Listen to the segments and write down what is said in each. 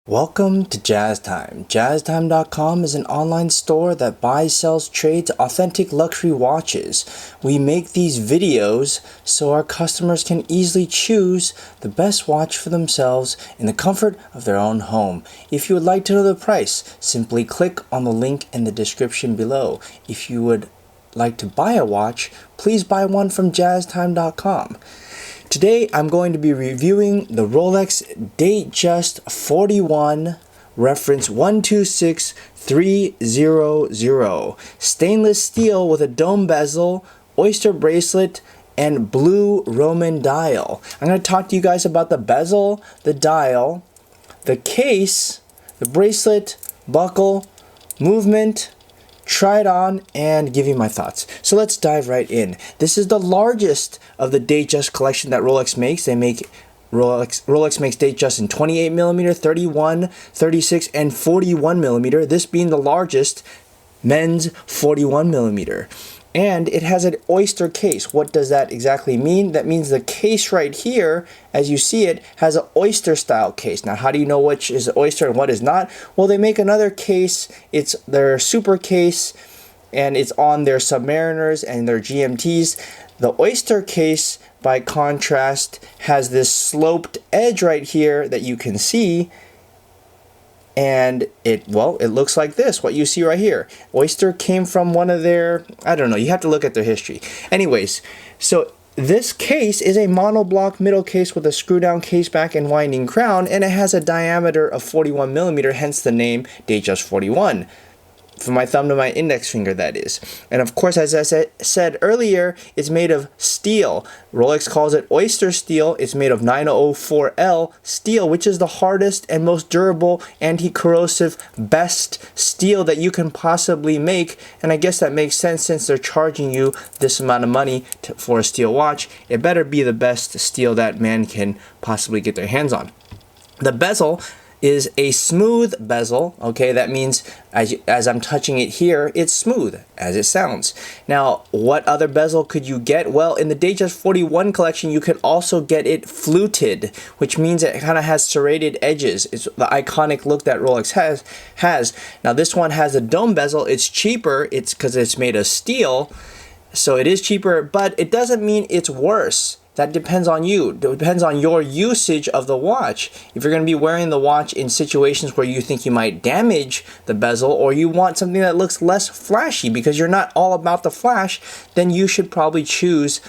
Welcome to Jazz Time. JazzTime.com is an online store that buys, sells, trades authentic luxury watches. We make these videos so our customers can easily choose the best watch for themselves in the comfort of their own home. If you would like to know the price, simply click on the link in the description below. If you would like to buy a watch, please buy one from JazzTime.com. Today I'm going to be reviewing the Rolex Datejust 41 reference 126300, stainless steel with a dome bezel, oyster bracelet, and blue Roman dial. I'm going to talk to you guys about the bezel, the dial, the case, the bracelet, buckle, movement, try it on, and give you my thoughts. So let's dive right in. This is the largest of the Datejust collection that Rolex makes. Rolex makes Datejust in 28mm, 31, 36, and 41mm. This being the largest men's 41mm. And it has an oyster case. What does that exactly mean? That means the case right here, as you see it, has an oyster style case. Now, how do you know which is oyster and what is not? Well, they make another case. It's their super case, and it's on their Submariners and their GMTs. The oyster case, by contrast, has this sloped edge right here that you can see. And it looks like this, what you see right here. Oyster came from one of their, I don't know, you have to look at their history. Anyways, so this case is a monoblock middle case with a screw down case back and winding crown, and it has a diameter of 41mm, hence the name Datejust 41. From my thumb to my index finger, that is. And of course, as I said earlier, it's made of steel. Rolex calls it oyster steel. It's made of 904L steel, which is the hardest and most durable, anti-corrosive, best steel that you can possibly make. And I guess that makes sense since they're charging you this amount of money for a steel watch. It better be the best steel that man can possibly get their hands on. The bezel is a smooth bezel. Okay, that means as I'm touching it here, it's smooth as it sounds. Now, what other bezel could you get? Well, in the Datejust 41 collection, you could also get it fluted, which means it kind of has serrated edges. It's the iconic look that Rolex has. Now, this one has a dome bezel. It's cheaper. It's because it's made of steel, so it is cheaper, but it doesn't mean it's worse. That depends on you. It depends on your usage of the watch. If you're going to be wearing the watch in situations where you think you might damage the bezel, or you want something that looks less flashy because you're not all about the flash, then you should probably choose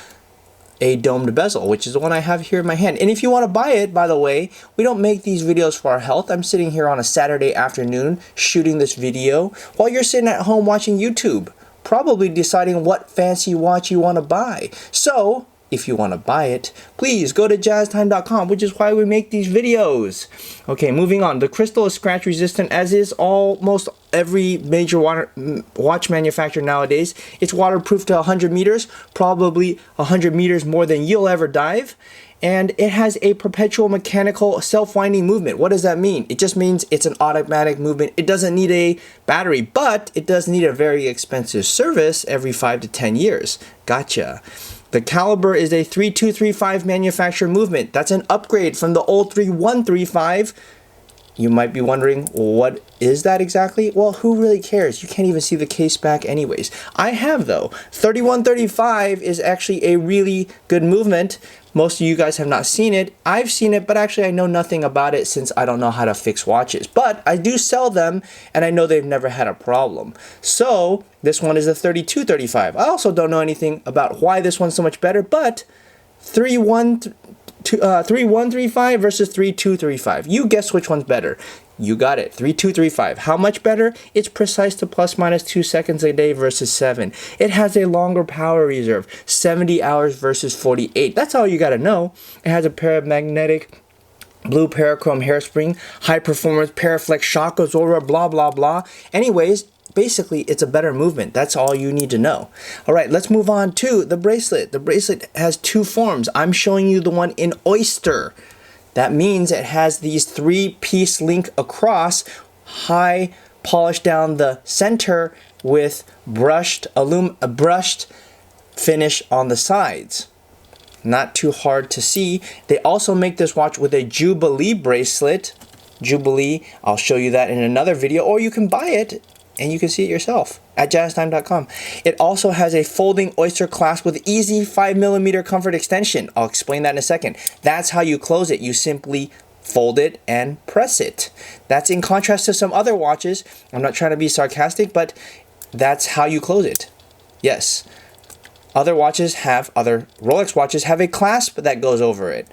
a domed bezel, which is the one I have here in my hand. And if you want to buy it, by the way, we don't make these videos for our health. I'm sitting here on a Saturday afternoon shooting this video while you're sitting at home watching YouTube, probably deciding what fancy watch you want to buy. So if you want to buy it, please go to jazztime.com, which is why we make these videos. Okay, moving on. The crystal is scratch resistant, as is almost every major watch manufacturer nowadays. It's waterproof to 100 meters, probably 100 meters more than you'll ever dive. And it has a perpetual mechanical self-winding movement. What does that mean? It just means it's an automatic movement. It doesn't need a battery, but it does need a very expensive service every 5 to 10 years. Gotcha. The caliber is a 3235 manufacturer movement. That's an upgrade from the old 3135. You might be wondering, what is that exactly? Well, who really cares? You can't even see the case back anyways. I have, though. 3135 is actually a really good movement. Most of you guys have not seen it. I've seen it, but actually I know nothing about it since I don't know how to fix watches. But I do sell them, and I know they've never had a problem. So this one is a 3235. I also don't know anything about why this one's so much better, but 3135 versus 3235. You guess which one's better. You got it. 3235. How much better? It's precise to plus minus 2 seconds a day versus 7. It has a longer power reserve, 70 hours versus 48. That's all you got to know. It has a paramagnetic blue parachrome hairspring, high performance paraflex shock absorber, blah blah blah. Anyways, basically it's a better movement. That's all you need to know. All right, let's move on to the bracelet. The bracelet has two forms. I'm showing you the one in oyster. That means it has these 3-piece link across, high polished down the center with brushed finish on the sides. Not too hard to see. They also make this watch with a Jubilee bracelet. Jubilee. I'll show you that in another video, or you can buy it and you can see it yourself at jazztime.com. It also has a folding oyster clasp with easy 5mm comfort extension. I'll explain that in a second. That's how you close it. You simply fold it and press it. That's in contrast to some other watches. I'm not trying to be sarcastic, but that's how you close it. Yes. Other Rolex watches have a clasp that goes over it.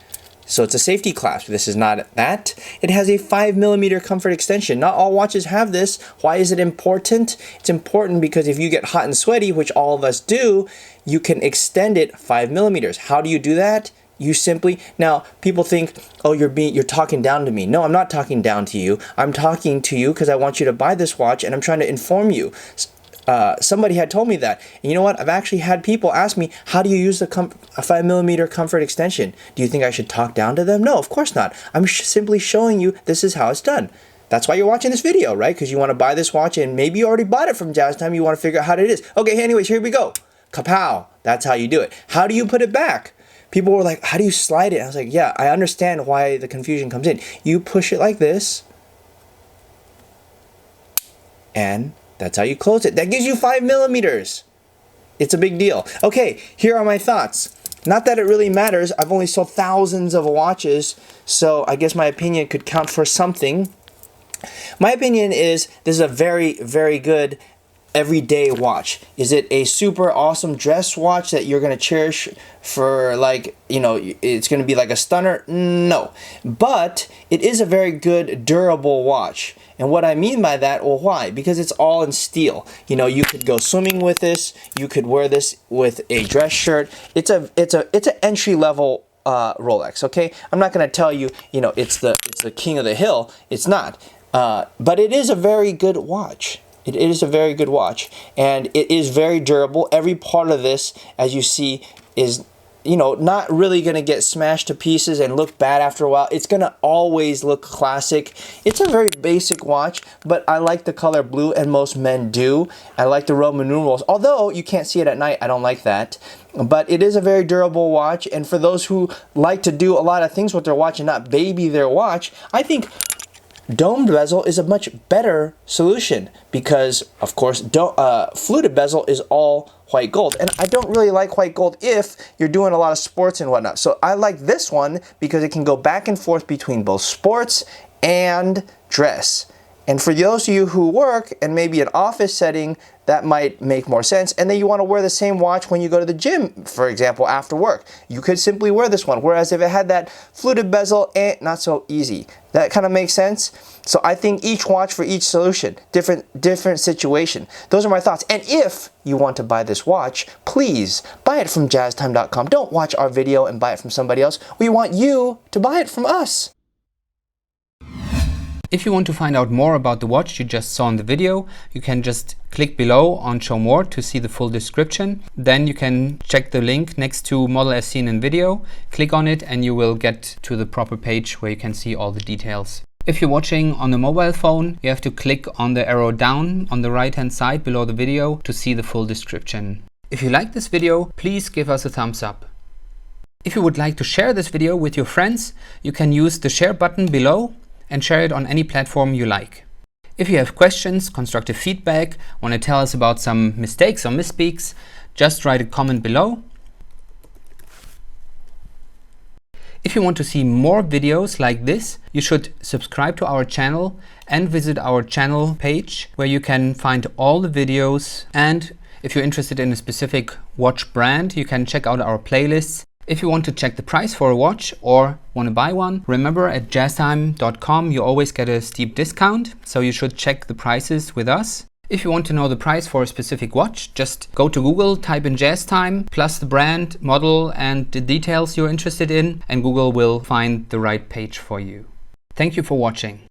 So it's a safety clasp. This is not that. It has a 5mm comfort extension. Not all watches have this. Why is it important? It's important because if you get hot and sweaty, which all of us do, you can extend it 5mm. How do you do that? You simply, now people think, oh, you're talking down to me. No, I'm not talking down to you. I'm talking to you because I want you to buy this watch and I'm trying to inform you. Somebody had told me that. And you know what? I've actually had people ask me, how do you use a 5mm comfort extension? Do you think I should talk down to them? No, of course not. I'm simply showing you this is how it's done. That's why you're watching this video, right? Because you want to buy this watch and maybe you already bought it from Jazz Time. You want to figure out how it is. Okay, anyways, here we go. Kapow. That's how you do it. How do you put it back? People were like, how do you slide it? I was like, yeah, I understand why the confusion comes in. You push it like this. And that's how you close it. That gives you 5mm. It's a big deal. Okay, here are my thoughts. Not that it really matters. I've only sold thousands of watches, so I guess my opinion could count for something. My opinion is this is a very, very good everyday watch. Is it a super awesome dress watch that you're going to cherish for, like, you know, it's going to be like a stunner? No. But it is a very good durable watch. And what I mean by that, well, why? Because it's all in steel. You know, you could go swimming with this. You could wear this with a dress shirt. It's an entry level Rolex. Okay, I'm not going to tell you, you know, it's the king of the hill. It's not. But it is a very good watch. It is a very good watch, and it is very durable. Every part of this, as you see, is, you know, not really going to get smashed to pieces and look bad after a while. It's going to always look classic. It's a very basic watch, but I like the color blue, and most men do. I like the Roman numerals, although you can't see it at night. I don't like that. But it is a very durable watch, and for those who like to do a lot of things with their watch and not baby their watch, I think domed bezel is a much better solution because, of course, fluted bezel is all white gold. And I don't really like white gold if you're doing a lot of sports and whatnot. So I like this one because it can go back and forth between both sports and dress. And for those of you who work and maybe an office setting, that might make more sense. And then you want to wear the same watch when you go to the gym, for example, after work. You could simply wear this one. Whereas if it had that fluted bezel, not so easy. That kind of makes sense. So I think each watch for each solution, different situation. Those are my thoughts. And if you want to buy this watch, please buy it from jazztime.com. Don't watch our video and buy it from somebody else. We want you to buy it from us. If you want to find out more about the watch you just saw in the video, you can just click below on Show More to see the full description. Then you can check the link next to Model as seen in video, click on it and you will get to the proper page where you can see all the details. If you're watching on a mobile phone, you have to click on the arrow down on the right hand side below the video to see the full description. If you like this video, please give us a thumbs up. If you would like to share this video with your friends, you can use the share button below and share it on any platform you like. If you have questions, constructive feedback, want to tell us about some mistakes or misspeaks, just write a comment below. If you want to see more videos like this, you should subscribe to our channel and visit our channel page where you can find all the videos. And if you're interested in a specific watch brand, you can check out our playlists. If you want to check the price for a watch or want to buy one, remember at jazztime.com you always get a steep discount, so you should check the prices with us. If you want to know the price for a specific watch, just go to Google, type in Jazz Time, plus the brand, model and the details you're interested in, and Google will find the right page for you. Thank you for watching.